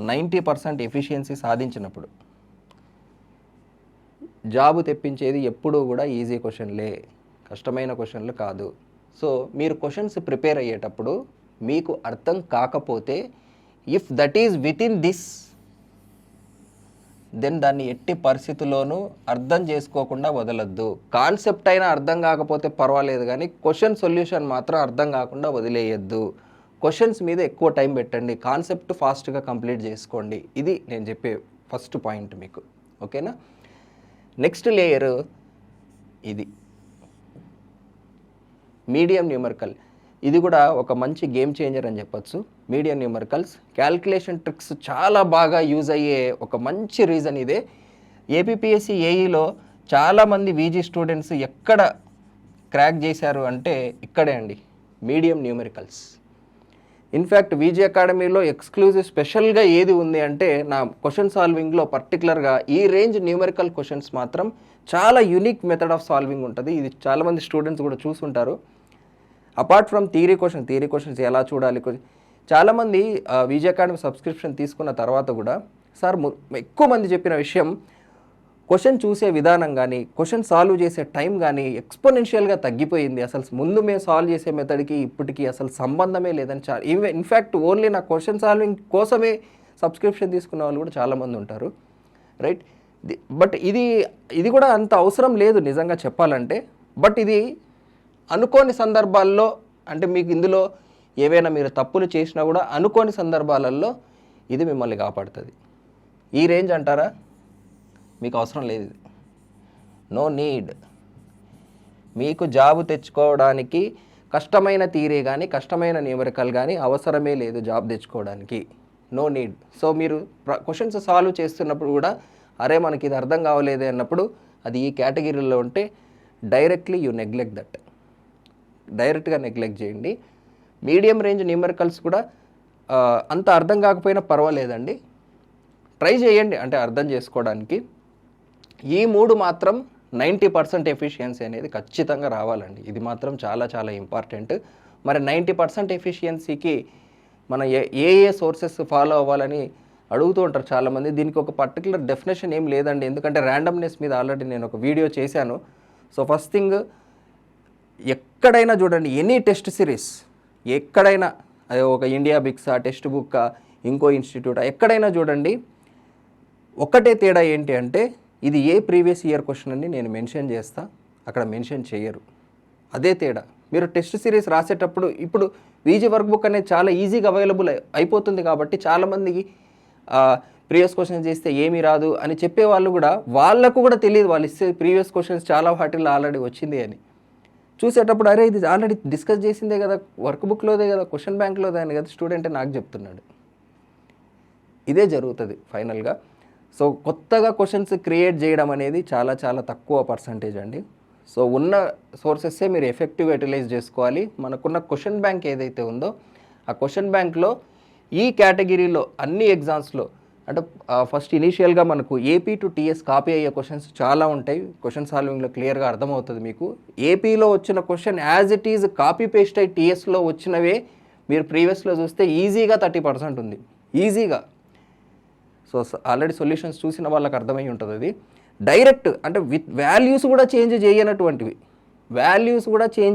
90% ఎఫిషియన్సీ సాధించినప్పుడు జాబు తెప్పించేది ఎప్పుడూ కూడా ఈజీ క్వశ్చన్లే, కష్టమైన క్వశ్చన్లు కాదు. సో మీరు క్వశ్చన్స్ ప్రిపేర్ అయ్యేటప్పుడు మీకు అర్థం కాకపోతే if that is within this, then దాన్ని ఎట్టి పరిస్థితుల్లోనూ అర్థం చేసుకోకుండా వదలొద్దు. కాన్సెప్ట్ అయినా అర్థం కాకపోతే పర్వాలేదు, కానీ క్వశ్చన్ సొల్యూషన్ మాత్రం అర్థం కాకుండా వదిలేయద్దు. క్వశ్చన్స్ మీద ఎక్కువ టైం పెట్టండి, కాన్సెప్ట్ ఫాస్ట్గా కంప్లీట్ చేసుకోండి. ఇది నేను చెప్పే ఫస్ట్ పాయింట్ మీకు. ఓకేనా. నెక్స్ట్ లేయర్ ఇది మీడియం న్యూమరికల్. ఇది కూడా ఒక మంచి గేమ్ చేంజర్ అని చెప్పొచ్చు. మీడియం న్యూమరికల్స్ క్యాల్కులేషన్ ట్రిక్స్ చాలా బాగా యూజ్ అయ్యే ఒక మంచి రీజన్ ఇదే. ఏపీపీఎస్సీ ఏఈలో చాలామంది వీజీ స్టూడెంట్స్ ఎక్కడ క్రాక్ చేశారు అంటే ఇక్కడే అండి, మీడియం న్యూమరికల్స్. ఇన్ఫ్యాక్ట్ వీజీ అకాడమీలో ఎక్స్క్లూజివ్ స్పెషల్గా ఏది ఉంది అంటే నా క్వశ్చన్ సాల్వింగ్లో పర్టికులర్గా ఈ రేంజ్ న్యూమరికల్ క్వశ్చన్స్ మాత్రం చాలా యూనిక్ మెథడ్ ఆఫ్ సాల్వింగ్ ఉంటుంది. ఇది చాలామంది స్టూడెంట్స్ కూడా చూసుంటారు. అపార్ట్ ఫ్రమ్ థియరీ క్వశ్చన్స్ ఎలా చూడాలి, చాలామంది వీజీ అకాడమీ సబ్స్క్రిప్షన్ తీసుకున్న తర్వాత కూడా సార్ ఎక్కువ మంది చెప్పిన విషయం క్వశ్చన్ చూసే విధానం కానీ క్వశ్చన్ సాల్వ్ చేసే టైం కానీ ఎక్స్పోనెన్షియల్గా తగ్గిపోయింది. అసలు ముందు మేము సాల్వ్ చేసే మెథడ్కి ఇప్పటికీ అసలు సంబంధమే లేదని ఇన్ఫ్యాక్ట్ ఓన్లీ నా క్వశ్చన్ సాల్వింగ్ కోసమే సబ్స్క్రిప్షన్ తీసుకున్న వాళ్ళు కూడా చాలామంది ఉంటారు, రైట్. బట్ ఇది కూడా అంత అవసరం లేదు నిజంగా చెప్పాలంటే. బట్ ఇది అనుకోని సందర్భాల్లో, అంటే మీకు ఇందులో ఏవైనా మీరు తప్పులు చేసినా కూడా అనుకోని సందర్భాలలో ఇది మిమ్మల్ని కాపాడుతుంది. ఈ రేంజ్ అంటారా, మీకు అవసరం లేదు, నో నీడ్. మీకు జాబ్ తెచ్చుకోవడానికి కష్టమైన థియరీ కానీ కష్టమైన న్యూమరికల్ కానీ అవసరమే లేదు జాబ్ తెచ్చుకోవడానికి. No need. సో మీరు క్వశ్చన్స్ సాల్వ్ చేస్తున్నప్పుడు కూడా అరే మనకి ఇది అర్థం కావలేదే అన్నప్పుడు అది ఈ కేటగిరీలో ఉంటే డైరెక్ట్లీ యూ నెగ్లెక్ట్ దట్, డైరెక్ట్గా నెగ్లెక్ట్ చేయండి. మీడియం రేంజ్ న్యూమరికల్స్ కూడా అంత అర్థం కాకపోయినా పర్వాలేదండి, ట్రై చేయండి అంటే అర్థం చేసుకోవడానికి. ఈ 3 మాత్రం 90% ఎఫిషియన్సీ అనేది ఖచ్చితంగా రావాలండి. ఇది మాత్రం చాలా చాలా ఇంపార్టెంట్. మరి 90% ఎఫిషియన్సీకి మన ఏ సోర్సెస్ ఫాలో అవ్వాలని అడుగుతూ ఉంటారు చాలామంది. దీనికి ఒక పర్టికులర్ డెఫినేషన్ ఏం లేదండి, ఎందుకంటే ర్యాండమ్నెస్ మీద ఆల్రెడీ నేను ఒక వీడియో చేశాను. సో ఫస్ట్ థింగ్, ఎక్కడైనా చూడండి, ఎనీ టెస్ట్ సిరీస్ ఎక్కడైనా, అది ఒక ఇండియా బిక్సా, టెక్స్ట్ బుక్కా, ఇంకో ఇన్స్టిట్యూటా, ఎక్కడైనా చూడండి, ఒక్కటే తేడా ఏంటి అంటే ఇది ఏ ప్రీవియస్ ఇయర్ క్వశ్చన్ అని నేను మెన్షన్ చేస్తా, అక్కడ మెన్షన్ చేయరు. అదే తేడా. మీరు టెస్ట్ సిరీస్ రాసేటప్పుడు ఇప్పుడు వీజీ వర్క్ బుక్ అనేది చాలా ఈజీగా అవైలబుల్ అయిపోతుంది కాబట్టి చాలామందికి ప్రీవియస్ క్వశ్చన్స్ చేస్తే ఏమీ రాదు అని చెప్పేవాళ్ళు కూడా, వాళ్ళకు కూడా తెలియదు వాళ్ళు ఇస్తే ప్రీవియస్ క్వశ్చన్స్ చాలా వాటిల్లో ఆల్రెడీ వచ్చింది అని. చూసేటప్పుడు అరే ఇది ఆల్రెడీ డిస్కస్ చేసిందే కదా, వర్క్ బుక్లోదే కదా, క్వశ్చన్ బ్యాంక్లోదే అని కదా స్టూడెంట్ నాకు చెప్తున్నాడు. ఇదే జరుగుతుంది ఫైనల్గా. సో కొత్తగా క్వశ్చన్స్ క్రియేట్ చేయడం అనేది చాలా చాలా తక్కువ పర్సంటేజ్ అండి. సో ఉన్న సోర్సెస్సే మీరు ఎఫెక్టివ్గా యూటిలైజ్ చేసుకోవాలి. మనకున్న క్వశ్చన్ బ్యాంక్ ఏదైతే ఉందో ఆ క్వశ్చన్ బ్యాంక్లో ఈ కేటగిరీలో అన్ని ఎగ్జామ్స్లో అంటే ఫస్ట్ ఇనీషియల్గా మనకు ఏపీ టు టీఎస్ కాపీ అయ్యే క్వశ్చన్స్ చాలా ఉంటాయి. క్వశ్చన్ సాల్వింగ్లో క్లియర్గా అర్థమవుతుంది మీకు. ఏపీలో వచ్చిన question as it is copy paste అయ్యి టీఎస్లో వచ్చినవే మీరు ప్రీవియస్లో చూస్తే ఈజీగా 30% ఉంది, ఈజీగా. సో ఆల్రెడీ సొల్యూషన్స్ చూసిన వాళ్ళకి అర్థమై ఉంటుంది. అది డైరెక్ట్ అంటే విత్ వాల్యూస్ కూడా చేంజ్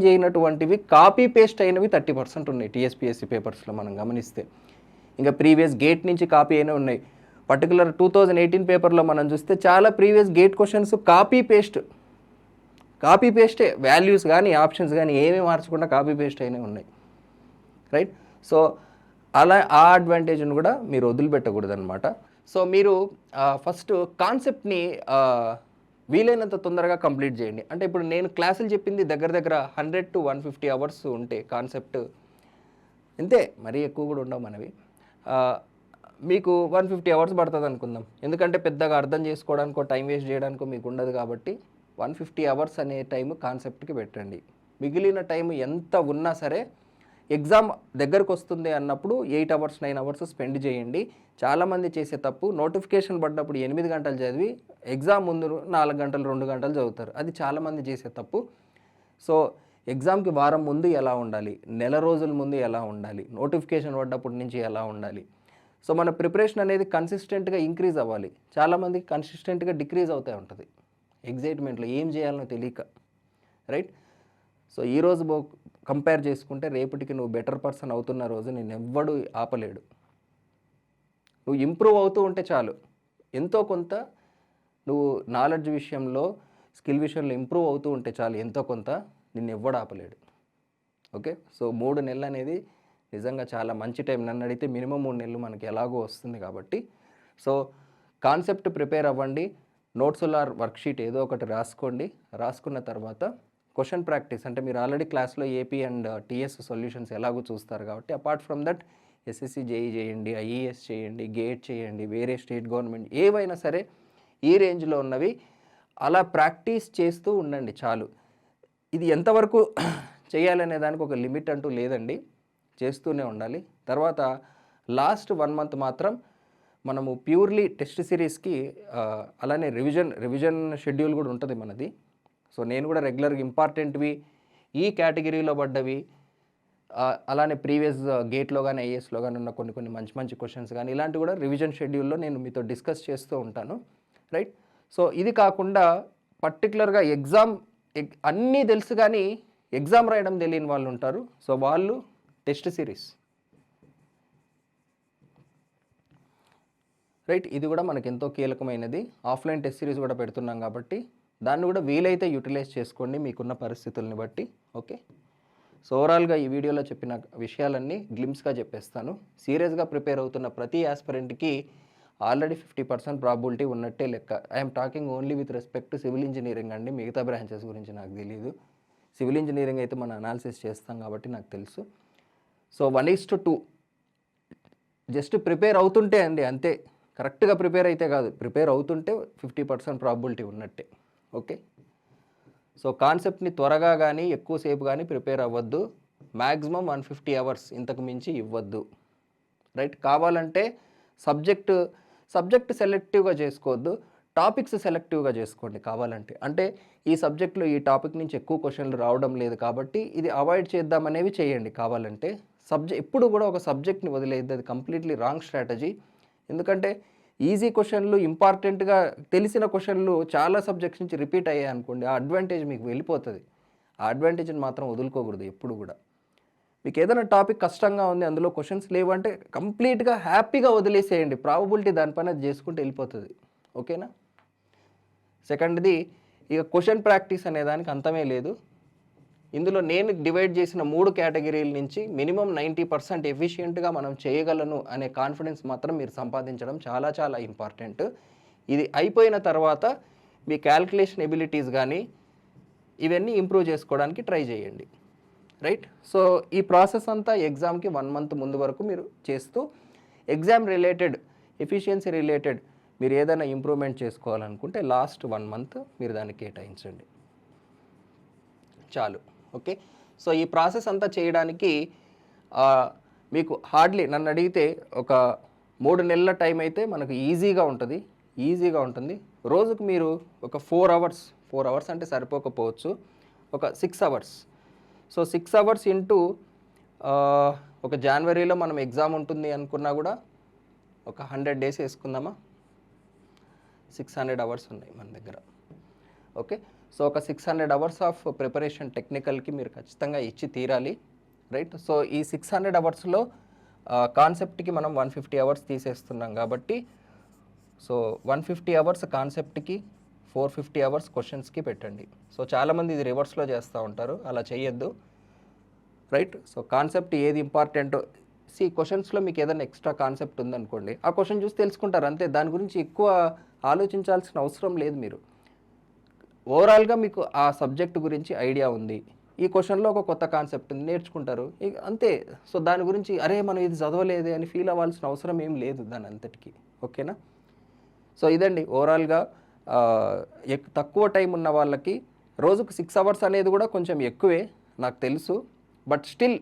చేయనటువంటివి కాపీ పేస్ట్ అయినవి 30% ఉన్నాయి టీఎస్పీఎస్సీ పేపర్స్లో మనం గమనిస్తే. ఇంకా ప్రీవియస్ గేట్ నుంచి కాపీ అయినవి ఉన్నాయి. పర్టికులర్ 2018 పేపర్లో మనం చూస్తే చాలా ప్రీవియస్ గేట్ క్వశ్చన్స్ కాపీ పేస్టే, వాల్యూస్ కానీ ఆప్షన్స్ కానీ ఏమీ మార్చకుండా కాపీ పేస్ట్ అయినవి ఉన్నాయి, రైట్. సో అలా ఆ అడ్వాంటేజ్ని కూడా మీరు వదిలిపెట్టకూడదు అనమాట. సో మీరు ఫస్ట్ కాన్సెప్ట్ని వీలైనంత తొందరగా కంప్లీట్ చేయండి. అంటే ఇప్పుడు నేను క్లాసులు చెప్పింది దగ్గర 100 to 150 అవర్స్ ఉంటే కాన్సెప్ట్, అంతే, మరీ ఎక్కువ కూడా ఉండవు మనవి. మీకు 150 అవర్స్ పడుతుంది అనుకుందాం, ఎందుకంటే పెద్దగా అర్థం చేసుకోవడానికో టైం వేస్ట్ చేయడానికో మీకు ఉండదు కాబట్టి 150 అవర్స్ అనే టైం కాన్సెప్ట్కి పెట్టండి. మిగిలిన టైం ఎంత ఉన్నా సరే ఎగ్జామ్ దగ్గరకు వస్తుంది అన్నప్పుడు 8 అవర్స్ 9 అవర్స్ స్పెండ్ చేయండి. చాలామంది చేసే తప్పు, నోటిఫికేషన్ పడ్డప్పుడు 8 గంటలు చదివి ఎగ్జామ్ ముందు 4 గంటలు 2 గంటలు చదువుతారు. అది చాలామంది చేసే తప్పు. సో ఎగ్జామ్కి వారం ముందు ఎలా ఉండాలి, నెల రోజుల ముందు ఎలా ఉండాలి, నోటిఫికేషన్ పడ్డప్పటి నుంచి ఎలా ఉండాలి. సో మన ప్రిపరేషన్ అనేది కన్సిస్టెంట్గా ఇంక్రీజ్ అవ్వాలి. చాలామందికి కన్సిస్టెంట్గా డిక్రీజ్ అవుతూ ఉంటుంది ఎగ్జైట్మెంట్లో, ఏం చేయాలనో తెలియక, రైట్. సో ఈరోజు కంపేర్ చేసుకుంటే రేపటికి నువ్వు బెటర్ పర్సన్ అవుతున్న రోజు నేను ఎవ్వడు ఆపలేడు. నువ్వు ఇంప్రూవ్ అవుతూ ఉంటే చాలు, ఎంతో కొంత నువ్వు నాలెడ్జ్ విషయంలో, స్కిల్ విషయంలో ఇంప్రూవ్ అవుతూ ఉంటే చాలు, ఎంతో కొంత నిన్ను ఎవ్వడు ఆపలేడు. ఓకే. సో 3 నెలలు అనేది నిజంగా చాలా మంచి టైం. నన్ను అడిగితే మినిమం 3 నెలలు మనకి ఎలాగో వస్తుంది కాబట్టి. సో కాన్సెప్ట్ ప్రిపేర్ అవ్వండి, నోట్స్లో వర్క్షీట్ ఏదో ఒకటి రాసుకున్న తర్వాత క్వశ్చన్ ప్రాక్టీస్ అంటే మీరు ఆల్రెడీ క్లాస్లో ఏపీ అండ్ టీఎస్ సొల్యూషన్స్ ఎలాగో చూస్తారు కాబట్టి apart from that SSC JEE చేయండి, ఐఈఎస్ చేయండి, గేట్ చేయండి, వేరే స్టేట్ గవర్నమెంట్ ఏవైనా సరే ఈ రేంజ్లో ఉన్నవి అలా ప్రాక్టీస్ చేస్తూ ఉండండి చాలు. ఇది ఎంతవరకు చేయాలనే దానికి ఒక లిమిట్ అంటూ లేదండి, చేస్తూనే ఉండాలి. తర్వాత లాస్ట్ 1 మంత్ మాత్రం మనము ప్యూర్లీ టెస్ట్ సిరీస్కి అలానే రివిజన్ షెడ్యూల్ కూడా ఉంటుంది మనది. సో నేను కూడా రెగ్యులర్గా ఇంపార్టెంట్వి ఈ కేటగిరీలో పడ్డవి, అలానే ప్రీవియస్ గేట్లో కానీ ఐఏఎస్లో కానీ ఉన్న కొన్ని మంచి క్వశ్చన్స్ కానీ ఇలాంటివి కూడా రివిజన్ షెడ్యూల్లో నేను మీతో డిస్కస్ చేస్తూ ఉంటాను, రైట్. సో ఇది కాకుండా పర్టికులర్గా ఎగ్జామ్ అన్నీ తెలుసు కానీ ఎగ్జామ్ రాయడం తెలియని వాళ్ళు ఉంటారు. సో వాళ్ళు టెస్ట్ సిరీస్, రైట్. ఇది కూడా మనకి ఎంతో కీలకమైనది. ఆఫ్లైన్ టెస్ట్ సిరీస్ కూడా పెడుతున్నాం కాబట్టి దాన్ని కూడా వీలైతే యూటిలైజ్ చేసుకోండి మీకున్న పరిస్థితుల్ని బట్టి. ఓకే. సో ఓవరాల్గా ఈ వీడియోలో చెప్పిన విషయాలన్నీ గ్లిమ్స్గా చెప్పేస్తాను. సీరియస్గా ప్రిపేర్ అవుతున్న ప్రతి ఆస్పిరెంట్కి ఆల్రెడీ 50% ప్రాబిలిటీ ఉన్నట్టే లెక్క. I'm talking only with respect to civil engineering అండి, మిగతా బ్రాంచెస్ గురించి నాకు తెలియదు. సివిల్ ఇంజనీరింగ్ అయితే మనం అనాలిసిస్ చేస్తాం కాబట్టి నాకు తెలుసు. సో 1:2 జస్ట్ ప్రిపేర్ అవుతుంటే అండి అంతే. కరెక్ట్‌గా ప్రిపేర్ అయితే కాదు. ప్రిపేర్ అవుతుంటే 50% ప్రాబబిలిటీ ఉన్నట్టే. ఓకే. సో కాన్సెప్ట్‌ని త్వరగా గానీ, ఎక్కువ సేపు గానీ ప్రిపేర్ అవ్వద్దు. మాక్సిమం 150 అవర్స్ ఇంతకు మించి ఇవ్వద్దు. రైట్. కావాలంటే సబ్జెక్ట్ సబ్జెక్ట్ సెలెక్టివ్‌గా చేసుకోవద్దు. టాపిక్స్ సెలెక్టివ్‌గా చేసుకోండి కావాలంటే. అంటే ఈ సబ్జెక్ట్‌లో ఈ టాపిక్ నుంచి ఎక్కువ క్వెషన్‌లు రావడం లేదు కాబట్టి ఇది అవాయిడ్ చేద్దామనేవి చేయండి కావాలంటే. ఎప్పుడు కూడా ఒక సబ్జెక్ట్‌ని వదిలేయద్దు. అది కంప్లీట్‌లీ రాంగ్ స్ట్రాటజీ. ఎందుకంటే ఈజీ క్వెషన్‌లు ఇంపార్టెంట్‌గా తెలిసిన క్వెషన్‌లు చాలా సబ్జెక్ట్స్ నుంచి రిపీట్ అయ్యాయనుకోండి, ఆ అడ్వాంటేజ్ మీకు వెళ్ళిపోతది. ఆ అడ్వాంటేజ్‌ని మాత్రం వదులుకోకూడదు ఎప్పుడు గూడా. మీకు ఏదైనా టాపిక్ కష్టంగా ఉంది, అందులో క్వెషన్స్ లేవంటే కంప్లీట్‌గా హ్యాపీగా వదిలేసేయండి. ప్రాబబిలిటీ దాని పని అది చేసుకుంటూ వెళ్ళిపోతది. ఓకేనా? సెకండ్‌ది ఇక క్వెషన్ ప్రాక్టీస్ అనే దానికి అంతమే లేదు. ఇందులో నేను డివైడ్ చేసిన 3 కేటగిరీల నుంచి మినిమమ్ 90% ఎఫిషియెంట్‌గా మనం చేయగలను అనే కాన్ఫిడెన్స్ మాత్రం మీరు సంపాదించడం చాలా చాలా ఇంపార్టెంట్. ఇది అయిపోయిన తర్వాత మీ క్యాలిక్యులేషన్ ఎబిలిటీస్ గానీ, ఇవన్నీ ఇంప్రూవ్ చేసుకోవడానికి ట్రై చేయండి. రైట్. సో ఈ ప్రాసెస్ అంతా ఎగ్జామ్కి 1 మంత్ ముందు వరకు మీరు చేస్తూ ఎగ్జామ్ రిలేటెడ్, ఎఫిషియన్సీ రిలేటెడ్ మీరు ఏదైనా ఇంప్రూవ్మెంట్ చేసుకోవాలనుకుంటే లాస్ట్ 1 మంత్ మీరు దాన్ని కేటాయించండి చాలు. ఓకే. సో ఈ ప్రాసెస్ అంతా చేయడానికి మీకు హార్డ్లీ నన్ను అడిగితే ఒక 3 నెలల టైం అయితే మనకు ఈజీగా ఉంటుంది. రోజుకు మీరు ఒక 4 అవర్స్ అంటే సరిపోకపోవచ్చు, ఒక 6 అవర్స్. సో 6 అవర్స్ ఇంటూ ఒక జనవరిలో మనం ఎగ్జామ్ ఉంటుంది అనుకున్నా కూడా ఒక 100 డేస్ వేసుకుందామా, 600 అవర్స్ ఉన్నాయి మన దగ్గర. ఓకే. సో ఒక 600 అవర్స్ ఆఫ్ ప్రిపరేషన్ టెక్నికల్కి మీరు ఖచ్చితంగా ఇచ్చి తీరాలి. రైట్. సో ఈ 600 అవర్స్లో కాన్సెప్ట్కి మనం 150 అవర్స్ తీసేస్తున్నాం కాబట్టి, సో 150 అవర్స్ కాన్సెప్ట్కి, 450 అవర్స్ క్వశ్చన్స్కి పెట్టండి. సో చాలామంది ఇది రివర్స్లో చేస్తూ ఉంటారు, అలా చేయొద్దు. రైట్. సో కాన్సెప్ట్ ఏది ఇంపార్టెంటో క్వశ్చన్స్లో మీకు ఏదైనా ఎక్స్ట్రా కాన్సెప్ట్ ఉందనుకోండి, ఆ క్వశ్చన్ చూసి తెలుసుకుంటారు అంతే. దాని గురించి ఎక్కువ ఆలోచించాల్సిన అవసరం లేదు. మీరు ఓవరాల్గా మీకు ఆ సబ్జెక్ట్ గురించి ఐడియా ఉంది, ఈ క్వశ్చన్లో ఒక కొత్త కాన్సెప్ట్ ఉంది, నేర్చుకుంటారు అంతే. సో దాని గురించి అరే మనం ఇది చదవలేదే అని ఫీల్ అవ్వాల్సిన అవసరం ఏం లేదు దాని అంతటికి. ఓకేనా? సో ఇదండి ఓవరాల్గా తక్కువ టైం ఉన్న వాళ్ళకి రోజుకు 6 అవర్స్ అనేది కూడా కొంచెం ఎక్కువే నాకు తెలుసు. బట్ స్టిల్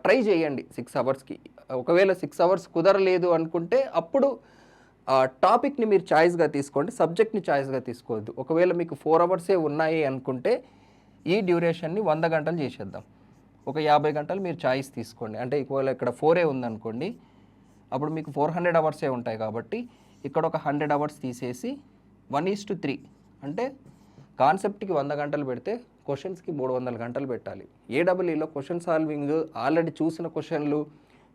ట్రై చేయండి 6 అవర్స్కి. ఒకవేళ 6 అవర్స్ కుదరలేదు అనుకుంటే అప్పుడు టాపిక్ని మీరు చాయిస్గా తీసుకోండి, సబ్జెక్ట్ని చాయిస్గా తీసుకోవద్దు. ఒకవేళ మీకు 4 అవర్సే ఉన్నాయి అనుకుంటే ఈ డ్యూరేషన్ని 100 గంటలు చేసేద్దాం. ఒక 50 గంటలు మీరు చాయిస్ తీసుకోండి. అంటే ఒకవేళ ఇక్కడ 4 ఉందనుకోండి, అప్పుడు మీకు 400 అవర్సే ఉంటాయి కాబట్టి ఇక్కడ ఒక 100 అవర్స్ తీసేసి 1:3 అంటే కాన్సెప్ట్కి 100 గంటలు పెడితే క్వశ్చన్స్కి 300 గంటలు పెట్టాలి. ఏడబ్ల్యూలో క్వశ్చన్ సాల్వింగ్ ఆల్రెడీ చూసిన క్వశ్చన్లు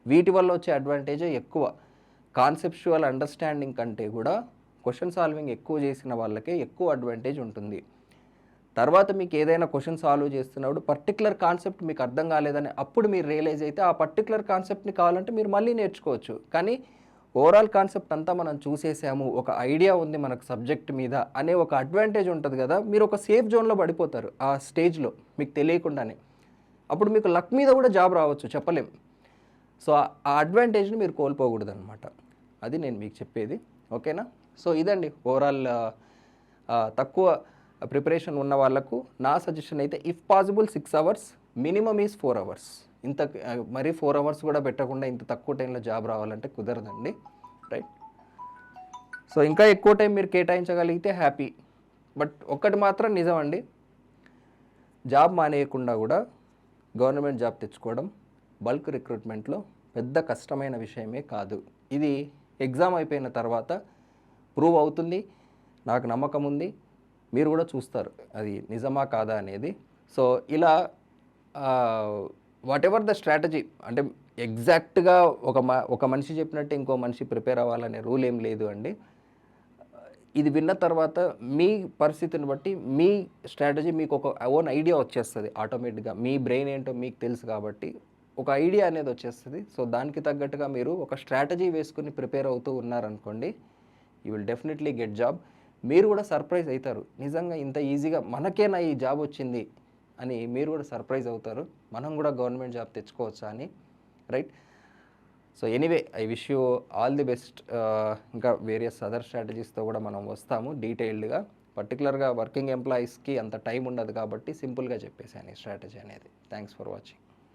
వీటి వల్ల వచ్చే అడ్వాంటేజే ఎక్కువ. కాన్సెప్చువల్ అండర్స్టాండింగ్ కంటే కూడా క్వశ్చన్ సాల్వింగ్ ఎక్కువ చేసిన వాళ్ళకే ఎక్కువ అడ్వాంటేజ్ ఉంటుంది. తర్వాత మీకు ఏదైనా క్వశ్చన్ సాల్వ్ చేస్తున్నప్పుడు పర్టికులర్ కాన్సెప్ట్ మీకు అర్థం కాలేదని అప్పుడు మీరు రియలైజ్ అయితే ఆ పర్టికులర్ కాన్సెప్ట్ని కావాలంటే మీరు మళ్ళీ నేర్చుకోవచ్చు. కానీ ఓవరాల్ కాన్సెప్ట్ అంతా మనం చూసేసాము, ఒక ఐడియా ఉంది మనకు సబ్జెక్ట్ మీద అనే ఒక అడ్వాంటేజ్ ఉంటుంది కదా, మీరు ఒక సేఫ్ జోన్లో పడిపోతారు ఆ స్టేజ్లో మీకు తెలియకుండానే. అప్పుడు మీకు లక్ మీద కూడా జాబ్ రావచ్చు, చెప్పలేం. సో ఆ అడ్వాంటేజ్ని మీరు కోల్పోకూడదు అనమాట. అది నేను మీకు చెప్పేది. ఓకేనా? సో ఇదండి ఓవరాల్ తక్కువ ప్రిపరేషన్ ఉన్న వాళ్ళకు నా సజెషన్ అయితే if possible 6 hours, minimum is 4 hours. ఇంత మరీ 4 అవర్స్ కూడా పెట్టకుండా ఇంత తక్కువ టైంలో జాబ్ రావాలంటే కుదరదండి. రైట్. సో ఇంకా ఎక్కువ టైం మీరు కేటాయించగలిగితే హ్యాపీ. బట్ ఒక్కటి మాత్రం నిజం అండి, జాబ్ మానేయకుండా కూడా గవర్నమెంట్ జాబ్ తెచ్చుకోవడం బల్క్ రిక్రూట్మెంట్లో పెద్ద కష్టమైన విషయమే కాదు. ఇది ఎగ్జామ్ అయిపోయిన తర్వాత ప్రూవ్ అవుతుంది, నాకు నమ్మకం ఉంది. మీరు కూడా చూస్తారు అది నిజమా కాదా అనేది. సో ఇలా వాట్ ఎవర్ ద స్ట్రాటజీ, అంటే ఎగ్జాక్ట్గా ఒక మనిషి చెప్పినట్టు ఇంకో మనిషి ప్రిపేర్ అవ్వాలనే రూల్ ఏం లేదు అండి. ఇది విన్న తర్వాత మీ పరిస్థితిని బట్టి మీ స్ట్రాటజీ మీకు ఒక ఓన్ ఐడియా వచ్చేస్తుంది ఆటోమేటిక్గా. మీ బ్రెయిన్ ఏంటో మీకు తెలుసు కాబట్టి ఒక ఐడియా అనేది వచ్చేస్తుంది. సో దానికి తగ్గట్టుగా మీరు ఒక స్ట్రాటజీ వేసుకుని ప్రిపేర్ అవుతూ ఉన్నారనుకోండి, you will definitely get job. మీరు కూడా సర్ప్రైజ్ అవుతారు, నిజంగా ఇంత ఈజీగా మనకేనా ఈ జాబ్ వచ్చింది అని మీరు కూడా సర్ప్రైజ్ అవుతారు. మనం కూడా గవర్నమెంట్ జాబ్ తెచ్చుకోవచ్చా అని. Right. So anyway I wish you all the best. ఇంకా వేరియస్ అదర్ స్ట్రాటజీస్తో కూడా మనం వస్తాము డీటెయిల్డ్గా. పర్టికులర్గా వర్కింగ్ ఎంప్లాయీస్కి అంత టైం ఉండదు కాబట్టి సింపుల్గా చెప్పేసాను ఈ స్ట్రాటజీ అనేది. Thanks for watching.